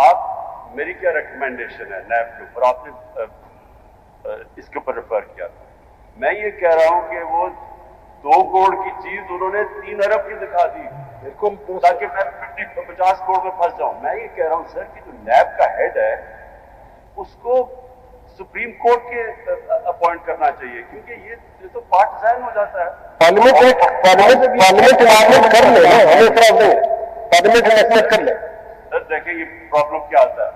आप मेरी क्या रिकमेंडेशन है नैब के ऊपर, आपने इसके ऊपर रेफर किया। मैं ये कह रहा हूं कि वो 2 करोड़ की चीज उन्होंने 3 अरब की दिखा दी, बिल्कुल, ताकि मैं 50 करोड़ में फंस जाऊं। मैं ये कह रहा हूं सर कि जो नैब का हेड है उसको सुप्रीम कोर्ट के अपॉइंट करना चाहिए, क्योंकि ये तो पार्टिजान हो जाता है। पार्लियामेंट कर ले ना, हमें खराब नहीं, पार्लियामेंट कर ले। सर देखिए ये प्रॉब्लम क्या आता है,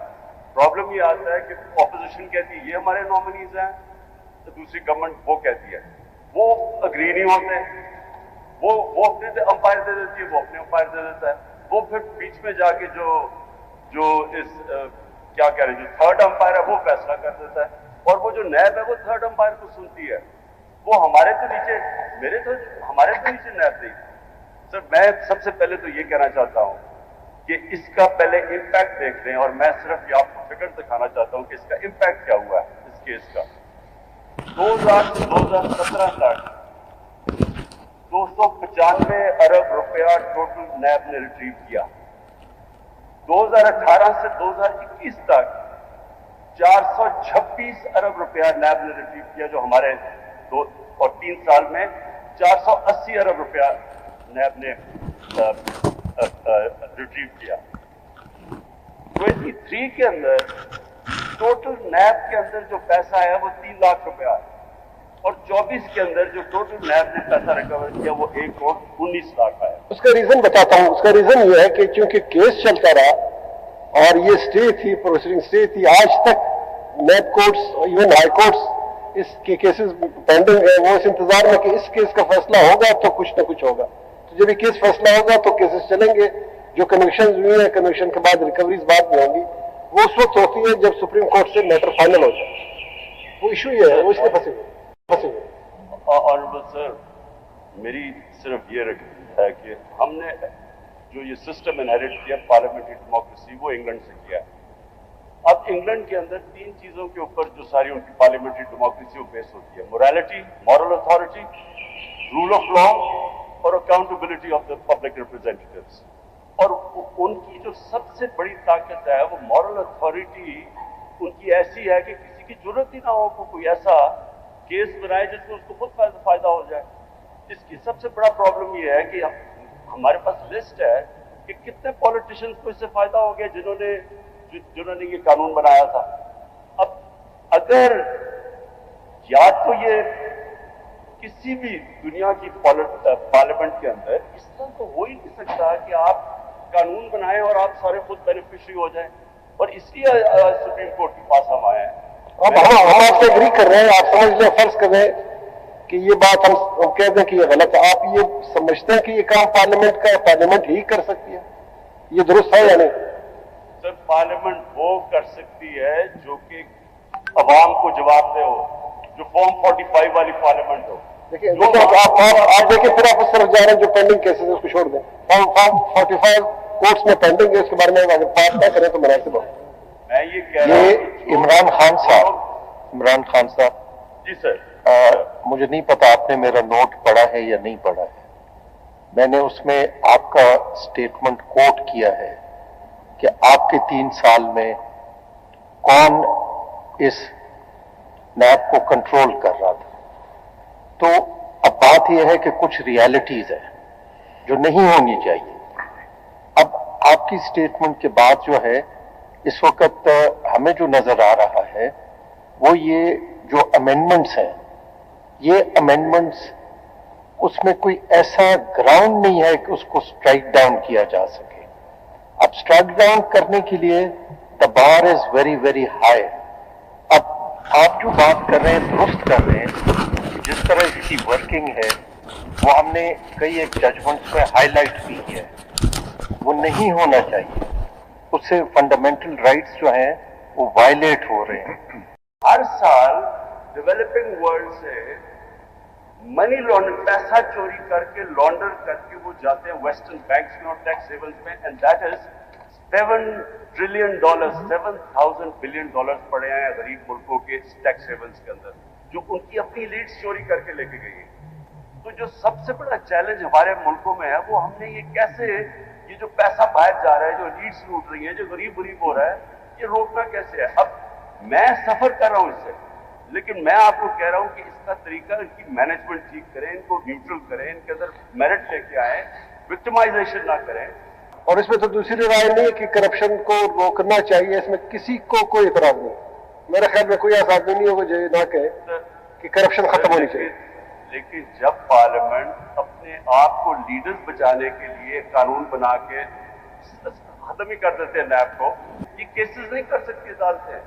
प्रॉब्लम ये आता है कि ऑपोजिशन कहती है ये हमारे नॉमिनीज हैं, तो दूसरी गवर्नमेंट वो कहती है, वो अग्री नहीं होते, वो अपने अंपायर दे देती है, वो अपने अंपायर दे देता है, वो फिर बीच में जाके जो इस क्या कह रहे हैं, जो थर्ड अंपायर है वो फैसला कर देता है, और वो जो नैब है वो थर्ड अंपायर को सुनती है। वो हमारे तो नीचे नैब नहीं। सर मैं सबसे पहले तो ये कहना चाहता हूं कि इसका पहले इंपैक्ट देख लें, और मैं सिर्फ ये आपको फिगर दिखाना चाहता हूं कि इसका इंपैक्ट क्या हुआ है इस केस का। 2000 से 2017 तक 295 अरब रुपया टोटल नैब ने रिट्रीव किया। 2018 से 2021 तक 426 अरब रुपया नैब ने रिट्रीव किया, जो हमारे 2 और 3 साल में 480 अरब रुपया नैब ने रिट्रीव किया। 23 के अंदर टोटल नैब के अंदर जो पैसा है वो 3 लाख रुपया है, और 24 के अंदर जो टोटल नैब ने पैसा रिकवर किया वो 1 करोड़ 19 लाख आया। उसका रीजन बताता हूं। उसका रीजन ये है कि क्योंकि केस चलता रहा और ये स्टे थी, प्रोसीडिंग स्टे थी, आज तक नैब कोर्ट्स, इवन हाई कोर्ट्स इसके केसेस पेंडिंग है। वो इस इंतजार में कि इस केस का फैसला होगा तो कुछ ना कुछ होगा, तो जब ये केस फैसला होगा तो केसेस चलेंगे। जो कन्विक्शन हुई है, कन्विक्शन के बाद रिकवरीज बाद में होंगी, वो उस वक्त होती है जब सुप्रीम कोर्ट से मैटर फाइनल हो जाए। वो इशू ये है, वो इसलिए फंसे हुए। ऑनरेबल सर, मेरी सिर्फ ये है कि हमने जो ये सिस्टम इनहेरिट किया पार्लियामेंट्री डेमोक्रेसी, वो इंग्लैंड से किया है। अब इंग्लैंड के अंदर 3 चीजों के ऊपर जो सारी उनकी पार्लियामेंट्री डेमोक्रेसी वो बेस होती है, morality, moral authority, rule of law और accountability of the public representatives. और उनकी जो सबसे बड़ी ताकत है वो मॉरल अथॉरिटी उनकी ऐसी है कि किसी की जरूरत ही ना हो को कोई ऐसा केस बनाए जिसमें उसको खुद फायदा हो जाए। इसकी सबसे बड़ा प्रॉब्लम ये है कि हमारे पास लिस्ट है कि कितने पॉलिटिशियंस को इससे फायदा हो गया जिन्होंने ये कानून बनाया था। अब अगर या तो ये किसी भी दुनिया की पार्लियामेंट के अंदर इस तरह तो हो ही नहीं सकता कि आप कानून बनाएं और आप सारे खुद बेनिफिशियरी हो जाएं, और इसलिए सुप्रीम कोर्ट के पास हम आए हैं। अब हम आपसे एग्री कर रहे हैं, आप समझ लें, फर्ज कर रहे हैं कि ये बात हम कह दें कि ये गलत है। आप ये समझते हैं कि ये काम पार्लियामेंट ही कर सकती है, ये दुरुस्त है या नहीं? सर पार्लियामेंट वो कर सकती है जो कि अवाम को जवाब दे हो, जो फॉर्म 45 वाली पार्लियामेंट हो। देखिए आप देखिए, फिर आप उस तरफ जा रहे हैं जो पेंडिंग केसेस है उसको छोड़ दें। फॉर्म 45 कोर्ट्स में पेंडिंग है, उसके बारे में अगर बात ना करें तो मुनासिब हो। मैं ये कह रहा हूं इमरान खान साहब जी सर, मुझे नहीं पता आपने मेरा नोट पढ़ा है या नहीं पढ़ा है। मैंने उसमें आपका स्टेटमेंट कोट किया है कि आपके 3 साल में कौन इस नैब को कंट्रोल कर रहा था। तो अब बात यह है कि कुछ रियलिटीज है जो नहीं होनी चाहिए। अब आपकी स्टेटमेंट के बाद जो है इस वक्त हमें जो नजर आ रहा है वो ये जो अमेंडमेंट्स हैं, ये अमेंडमेंट्स उसमें कोई ऐसा ग्राउंड नहीं है कि उसको स्ट्राइक डाउन किया जा सके। अब स्ट्राइक डाउन करने के लिए the bar is very very high. अब आप जो बात कर रहे हैं दुरुस्त कर रहे हैं, जिस तरह इसकी वर्किंग है वो हमने कई एक जजमेंट्स में हाईलाइट भी किया है, वो नहीं होना चाहिए। उससे फंडामेंटल राइट्स जो हैं वो वायलेट हो रहे हैं। हर साल डेवलपिंग वर्ल्ड से मनी लॉन्डर, पैसा चोरी करके लॉन्डर करके वो जाते हैं वेस्टर्न बैंक्स में और टैक्स हेवंस में, and that is $7 trillion, $7,000 billion पड़े हैं गरीब मुल्कों के टैक्स हेवंस के अंदर, जो उनकी अपनी लीड्स चोरी करके लेके गई है। तो जो सबसे बड़ा चैलेंज हमारे मुल्कों में है वो हमने ये कैसे ये जो पैसा बाहर जा रहा है, जो लीड्स लूट रही है, जो गरीब हो रहा है, ये रोकना कैसे है? अब मैं सफर कर रहा हूं इससे, लेकिन मैं आपको कह रहा हूं कि इसका तरीका, इनकी मैनेजमेंट ठीक करें, इनको न्यूट्रल करें, इनके अंदर मेरिट लेके आए, विक्टिमाइजेशन ना करें। और इसमें तो दूसरी राय नहीं है कि करप्शन को रोकना चाहिए, इसमें किसी को कोई इतराज नहीं। मेरे ख्याल में कोई ऐसा आदमी नहीं होगा जो ये ना कहे कि करप्शन खत्म होनी चाहिए। लेकिन जब पार्लियामेंट अपने आप को लीडर्स बचाने के लिए कानून बना के खत्म ही कर देते हैं नैब को, ये केसेस नहीं कर सकती अदालतें,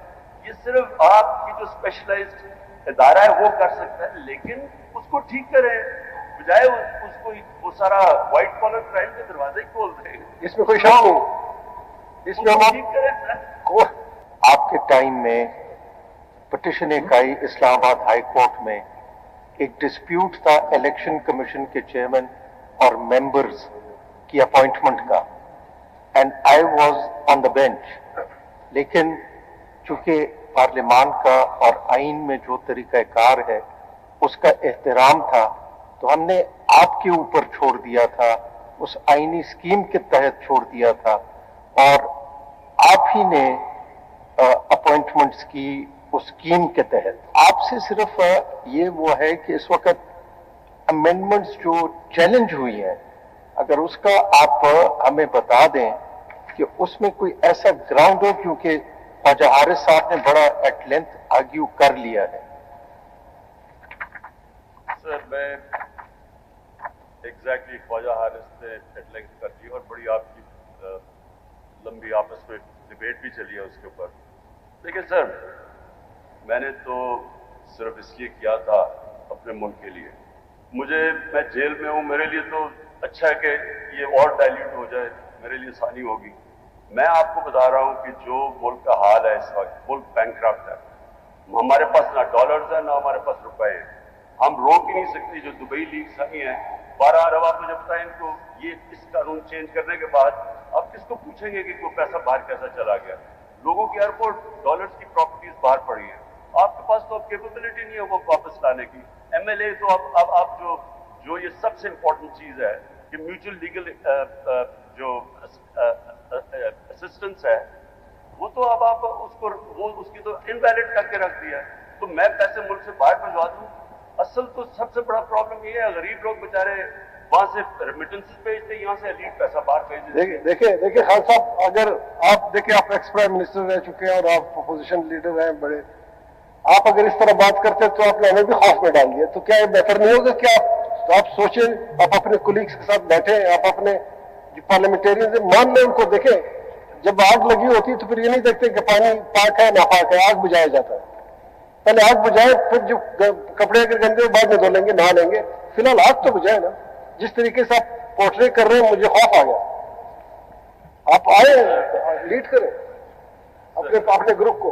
ये सिर्फ आपकी जो स्पेशलाइज्ड इदारा है वो कर सकता है, लेकिन उसको ठीक करें, बजाय उसको वो सारा व्हाइट कॉलर क्राइम के दरवाजे ही खोल दें। इसमें कोई शक नहीं, इसमें हम ठीक करें। आपके टाइम में पिटिशन एक आई इस्लामाबाद हाई कोर्ट में, एक डिस्प्यूट था इलेक्शन कमीशन के चेयरमैन और मेंबर्स की अपॉइंटमेंट का, and I was on the bench. लेकिन चूंकि पार्लियामान का और आइन में जो तरीकाकार है उसका एहतराम था, तो हमने आपके ऊपर छोड़ दिया था, उस आईनी स्कीम के तहत छोड़ दिया था, और आप ही ने अपॉइंटमेंट्स की उस स्कीम के तहत। आपसे सिर्फ ये वो है कि इस वक्त अमेंडमेंट्स जो चैलेंज हुई हैं, अगर उसका आप हमें बता दें कि उसमें कोई ऐसा ग्राउंड हो, क्योंकि ख्वाजा हारिस साहब ने बड़ा एट लेंथ आर्ग्यू कर लिया है। सर मैं एग्जैक्टली ख्वाजा हारिस ने एट लेंथ कर दी, और बड़ी आपकी लंबी आपस में डिबेट भी चली है उसके ऊपर। देखिए सर, मैंने तो सिर्फ इसलिए किया था अपने मुल्क के लिए। मैं जेल में हूँ, मेरे लिए तो अच्छा है कि ये और डाइल्यूट हो जाए, मेरे लिए आसानी होगी। मैं आपको बता रहा हूँ कि जो मुल्क का हाल है इस वक्त, मुल्क बैंकक्रप्ट है, हमारे पास ना डॉलर्स है ना हमारे पास रुपए हैं, हम रोक ही नहीं सकते। जो दुबई लीग्स आई हैं 12 अरब, आपने जब बताया इनको, ये इस कानून चेंज करने के बाद आप किसको पूछेंगे कि कोई पैसा बाहर कैसा चला गया? लोगों की एयरपोर्ट डॉलर्स की प्रॉपर्टीज बाहर पड़ी हैं, आपके पास तो अब कैपेबिलिटी नहीं है वो वापस लाने की। एमएलए तो अब जो ये सबसे इंपॉर्टेंट चीज है कि म्यूचुअल लीगल जो असिस्टेंस है, वो तो अब आप उसकी तो इनवैलिड करके रख दिया है। तो मैं पैसे मुल्क से बाहर भिजवा दूं? असल तो सबसे बड़ा प्रॉब्लम ये है, गरीब लोग बेचारे वहां से रेमिटेंसेस भेजते, यहाँ से एलीट पैसा बाहर भेज देते। देखिए खान साहब, अगर आप देखिए, आप एक्स प्राइम मिनिस्टर रह चुके हैं और आप अपोजिशन लीडर हैं बड़े, आप अगर इस तरह बात करते हैं तो आपने हमें भी खौफ में डाल दिया। तो क्या ये बेहतर नहीं होगा कि आप सोचें, आप अपने कुलीग्स के साथ बैठे, आप अपने जो पार्लियामेंटेरियन मान लें, उनको देखें। जब आग लगी होती है तो फिर ये नहीं देखते कि पानी पाक है नापाक है, आग बुझाया जाता है। पहले आग बुझाए, फिर जो कपड़े अगर गंदे हो बाद में धो लेंगे, नहा लेंगे, फिलहाल आग तो बुझाए ना। जिस तरीके से आप पोर्ट्रे कर रहे हैं, मुझे खौफ आ गया। आप आए, लीड करें अपने ग्रुप को।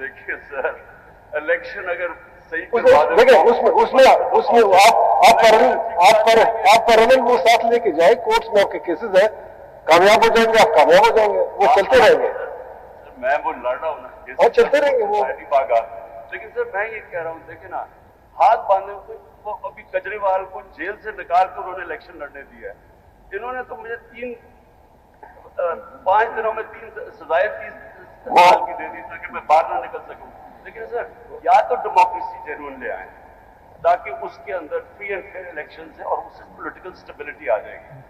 देखिए सर, इलेक्शन अगर सही देखिए उसमें आप पैरेलल वो साथ लेके जाए, कोर्ट्स में आपके केसेस है, कामयाब हो जाएंगे, आप कामयाब हो जाएंगे, वो चलते रहेंगे। मैं वो लड़ रहा हूँ ना, और चलते रहेंगे वो। लेकिन सर मैं ये कह रहा हूँ, देखिए ना, हाथ बांधे हुए वो अभी केजरीवाल को जेल से निकाल कर उन्होंने इलेक्शन लड़ने दिया है। इन्होंने तो मुझे 5 दिनों में 3 सजाएं 30 साल की दे दी ताकि मैं बाहर ना निकल सकूं। लेकिन सर, या तो डेमोक्रेसी जेन्युइन ले आए ताकि उसके अंदर फ्री एंड फेयर इलेक्शन है और उससे पॉलिटिकल स्टेबिलिटी आ जाएगी,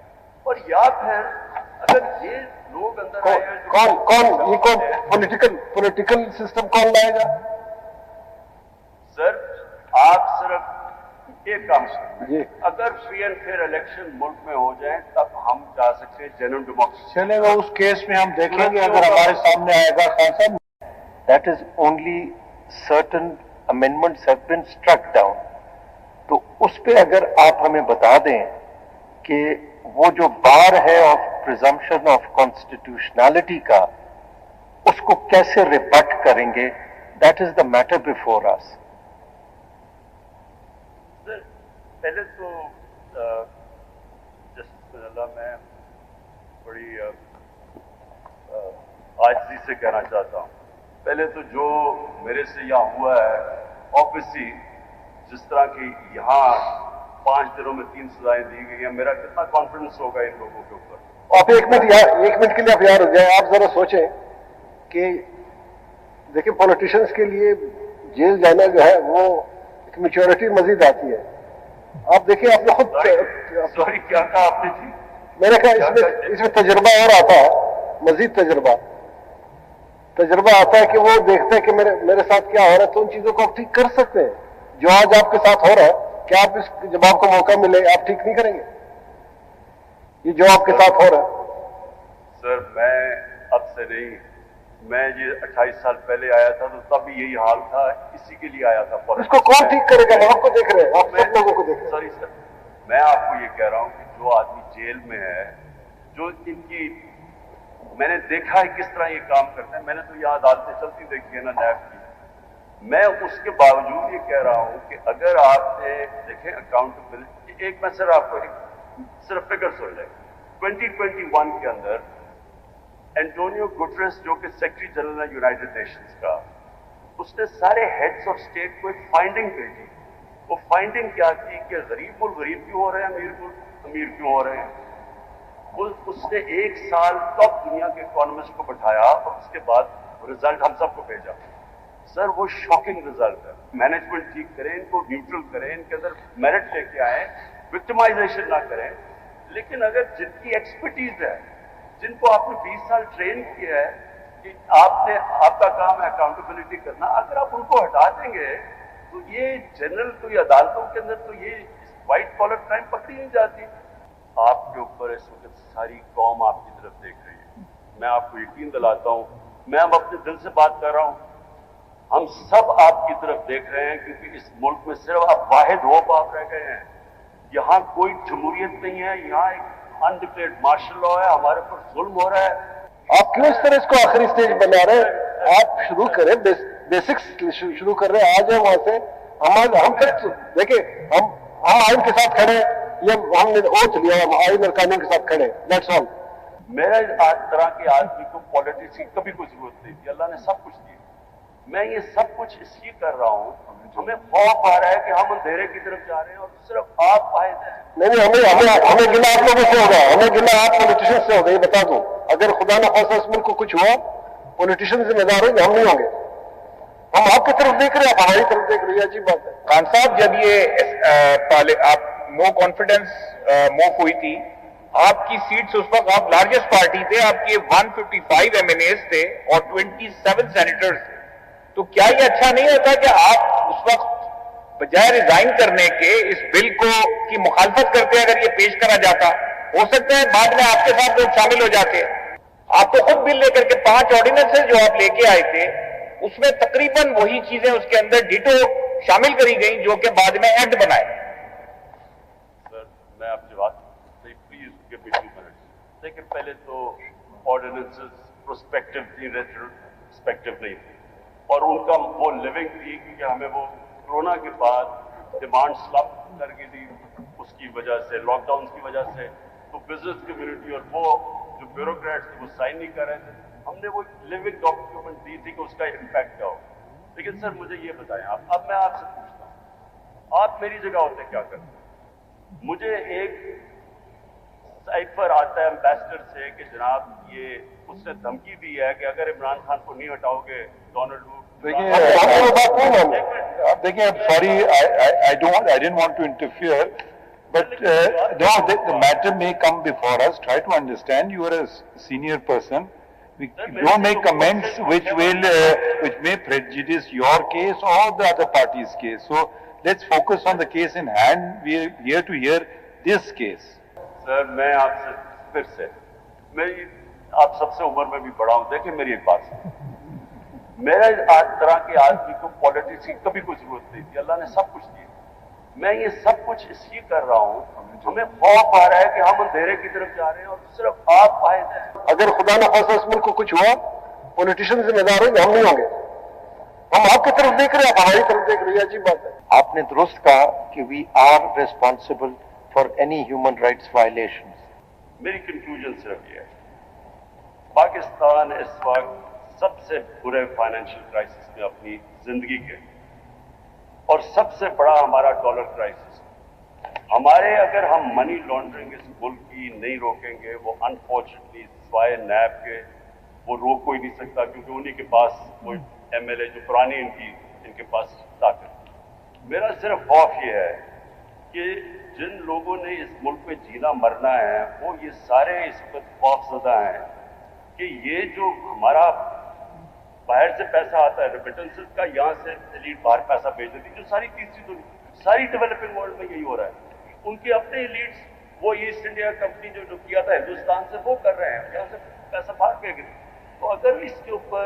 और या फिर अगर ये लोग अंदर आए हैं कौन पॉलिटिकल सिस्टम कौन लाएगा? सर आप सिर्फ एक काम करें, अगर फ्री एंड फेयर इलेक्शन मुल्क में हो जाए तब हम जा सकते हैं जेन्युइन डेमोक्रेसी। चलेगा, उस केस में हम देखेंगे अगर हमारे सामने आएगा। खान साहब, that is only certain amendments have been struck down, तो उस पे अगर आप हमें बता दें कि वो जो बार है ऑफ प्रिजम्पशन ऑफ कॉन्स्टिट्यूशनैलिटी का, उसको कैसे रिबट करेंगे, that is the matter before us. पहले तो मैं बड़ी आजिज़ी से कहना चाहता हूँ, पहले तो जो मेरे से यहाँ हुआ है, ऑब्वियसली जिस तरह की यहाँ 5 दिनों में 3 सजाएं दी गई हैं, मेरा कितना कॉन्फिडेंस होगा इन लोगों के ऊपर। आप एक मिनट के लिए आप यार हो जाए। आप जरा सोचें कि देखिए पॉलिटिशियंस के लिए जेल जाना जो है वो एक मैच्योरिटी मजीद आती है। आप देखिए आपने खुद सॉरी क्या कहा आपने जी? मैंने कहा इसमें तजुर्बा और आता है, मजीद तजुर्बा आता है कि वो देखते हैं कि मेरे साथ क्या हो रहा है, तो उन चीजों को आप ठीक कर सकते हैं। जो आज आपके साथ हो रहा है, क्या आप जब आपको मौका मिले आप ठीक नहीं करेंगे? ये जो आपके साथ हो रहा है। सर मैं अब से नहीं, मैं ये 28 साल पहले आया था तो तब भी यही हाल था, इसी के लिए आया था। इसको कौन ठीक करेगा? हम आपको देख रहे हैं, आप सब लोगों को देख रहे हैं। सॉरी सर, मैं आपको ये कह रहा हूँ कि जो आदमी जेल में है, जो इनकी मैंने देखा है किस तरह ये काम करते हैं, मैंने तो ये अदालतें चलती देखी है ना नैब की। मैं उसके बावजूद ये कह रहा हूँ कि अगर आपने देखें अकाउंटेबिलिटी, एक मैं सर आपको सिर्फ फिगर सुन लें। 2021 के अंदर एंटोनियो गुटरेस जो कि सेक्रेटरी जनरल है यूनाइटेड नेशंस का, उसने सारे हेड्स ऑफ स्टेट को एक फाइंडिंग भेजी। वो फाइंडिंग क्या थी कि गरीब मुल्क गरीब क्यों हो रहे हैं, अमीर मुल्क अमीर क्यों हो रहे हैं। उसने 1 साल तक दुनिया के इकोनॉमिस्ट को बैठाया और उसके बाद रिजल्ट हम सबको भेजा। सर वो शॉकिंग रिजल्ट है। मैनेजमेंट ठीक करें, इनको न्यूट्रल करें, इनके अंदर मेरिट लेके आए, विक्टिमाइजेशन ना करें। लेकिन अगर जिनकी एक्सपर्टीज है, जिनको आपने 20 साल ट्रेन किया है कि आपका काम है अकाउंटेबिलिटी करना, अगर आप उनको हटा देंगे तो ये जनरल कोई अदालतों के अंदर तो ये व्हाइट कॉलर क्राइम पकड़ी नहीं जाती। आपके ऊपर इस वक्त सारी कौम आपकी तरफ देख रही है। मैं आपको यकीन दिलाता हूं, मैं अब अपने दिल से बात कर रहा हूं, हम सब आपकी तरफ देख रहे हैं, क्योंकि इस मुल्क में सिर्फ आप वाहिद होप आप रह गए हैं। यहां कोई जमहूरियत नहीं है, यहां एक अनडिक्लेयर्ड मार्शल लॉ है, हमारे ऊपर जुल्म हो रहा है। आप क्यों इस तरह इसको आखिरी स्टेज बना रहे हैं? आप शुरू करें, बेसिक्स शुरू कर रहे हैं। आ जाए वहां से। हम देखिए, हम आइन के साथ खड़े, ये हमने ओथ लिया, हम आइन और कानून के साथ खड़े, दैट्स ऑल। मेरे तरह के आदमी को पॉलिटिक्स की कभी कोई जरूरत नहीं थी, अल्लाह ने सब कुछ दिया। मैं ये सब कुछ इसलिए कर रहा हूँ, हमें खौफ आ रहा है कि हम अंधेरे की तरफ जा रहे हैं और सिर्फ आप फायदे हैं। नहीं, हमें गिला आप लोगों से होगा, हमें गिला आप पॉलिटिशियन से होगा। ये बता दो, अगर खुदा न खासा इस मुल्क को कुछ हुआ, पॉलिटिशियन जिम्मेदार होंगे, हम नहीं होंगे। हम आपकी तरफ देख रहे हैं, आप हमारी तरफ देख रहे हैं, अजीब बात है। खान साहब, जब ये आप नो कॉन्फिडेंस मूव हुई थी, आपकी सीट्स उस वक्त, आप लार्जेस्ट पार्टी थे, आपके 155 एमएनएस थे और 27 सेनेटर्स थे। तो क्या ये अच्छा नहीं होता कि आप उस वक्त बजाय रिजाइन करने के इस बिल को की मुखालफत करते, अगर ये पेश करा जाता, हो सकता है बाद में आपके साथ लोग शामिल हो जाते। आप तो खुद बिल लेकर के 5 ऑर्डिनेंसेस जो आप लेके आए थे, उसमें तकरीबन वही चीजें उसके अंदर डिटो शामिल करी गई जो कि बाद में एक्ट बनाए। सर मैं आपसे बात, प्लीज गिव मी 2 मिनट्स। देखिए, पहले तो ऑर्डिनेंसेस प्रोस्पेक्टिव थी, रेट्रोस्पेक्टिव नहीं थी, और उनका वो लिविंग थी, क्योंकि हमें वो कोरोना के बाद डिमांड स्लप कर गई थी, उसकी वजह से, लॉकडाउन की वजह से, तो बिजनेस कम्युनिटी और वो जो ब्यूरोक्रेट्स थे वो साइन नहीं कर रहे थे। हमने वो लिविंग डॉक्यूमेंट दी थी कि उसका इम्पैक्ट क्या हो। लेकिन सर मुझे ये बताएं आप, अब मैं आपसे पूछता हूँ, आप मेरी जगह होते क्या करते? मुझे एक साइफर आता है एम्बेसडर से कि जनाब ये उसने धमकी दी है कि अगर इमरान खान को नहीं हटाओगे डोनाल्ड देखिए, I'm sorry, I didn't want to interfere, but no, the matter may come before us. Try to understand. You are a senior person. We don't make comments which may prejudice your case or the other party's case. So let's focus on the case in hand. We are here to hear this case. Sir मैं आपसे फिर से, मैं आप सबसे उम्र में भी बड़ा हूं, देखिए मेरी एक बात सुनिए। मेरे तरह के आदमी को पॉलिटिक्स की कभी कोई जरूरत नहीं थी, अल्लाह ने सब कुछ दिया। मैं ये सब कुछ इसलिए कर रहा हूँ, हमें खौफ आ रहा है कि हम अंधेरे की तरफ जा रहे हैं और सिर्फ आप फायदे हैं। अगर खुदा न खासा इस मुल्क को कुछ हुआ, पॉलिटिशियन जिम्मेदार होंगे, हम नहीं होंगे। हम आपकी तरफ देख रहे हैं, आप हमारी तरफ देख रहे हैं, अजीब बात है। आपने दुरुस्त कहा कि we are responsible for any human rights violations. मेरी कंक्लूजन सिर्फ ये है, पाकिस्तान इस वक्त सबसे बुरे फाइनेंशियल क्राइसिस में अपनी जिंदगी के, और सबसे बड़ा हमारा डॉलर क्राइसिस। हमारे अगर हम मनी लॉन्ड्रिंग इस मुल्क की नहीं रोकेंगे, वो अनफॉर्चुनेटली सिवाय नैब के वो रोक कोई नहीं सकता, क्योंकि उन्हीं के पास कोई एमएलए जो पुरानी इनके पास ताकत। मेरा सिर्फ खौफ ये है कि जिन लोगों ने इस मुल्क में जीना मरना है, वो ये सारे इस वक्त खौफजदा हैं कि ये जो हमारा बाहर से पैसा आता है रेमिटेंसेस का, यहाँ से एलीट बाहर पैसा भेज देती, जो सारी तीसरी दुनिया, सारी डेवलपिंग वर्ल्ड में यही हो रहा है। उनके अपने एलीट्स, वो ईस्ट इंडिया कंपनी जो किया था हिंदुस्तान से, वो कर रहे हैं, यहाँ से पैसा बाहर फेंक रहे हैं। तो अगर इसके ऊपर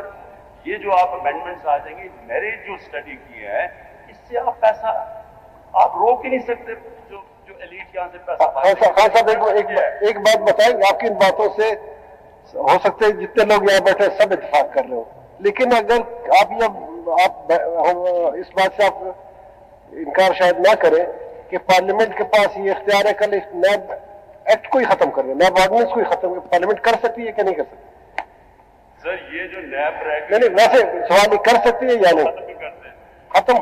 ये जो आप अमेंडमेंट्स आ जाएंगे, मैंने जो स्टडी की है, इससे आप पैसा आप रोक ही नहीं सकते, जो एलीट यहाँ से पैसा खान साहब एक बात बताएं, आपकी इन बातों से हो सकते हैं जितने लोग यहाँ बैठे सब इत्तेफाक कर रहे हो, लेकिन अगर आप इस बात से आप इनकार शायद ना करें कि पार्लियामेंट के पास ये इख्तियार है कल इस नैब एक्ट को ही खत्म कर दे, नैब ऑर्डिनेंस को ही खत्म, पार्लियामेंट कर सकती है कि नहीं कर सकती? सर ये जो नैब नहीं, वैसे सवाल कर सकती है या नहीं? खत्म करते हैं, खत्म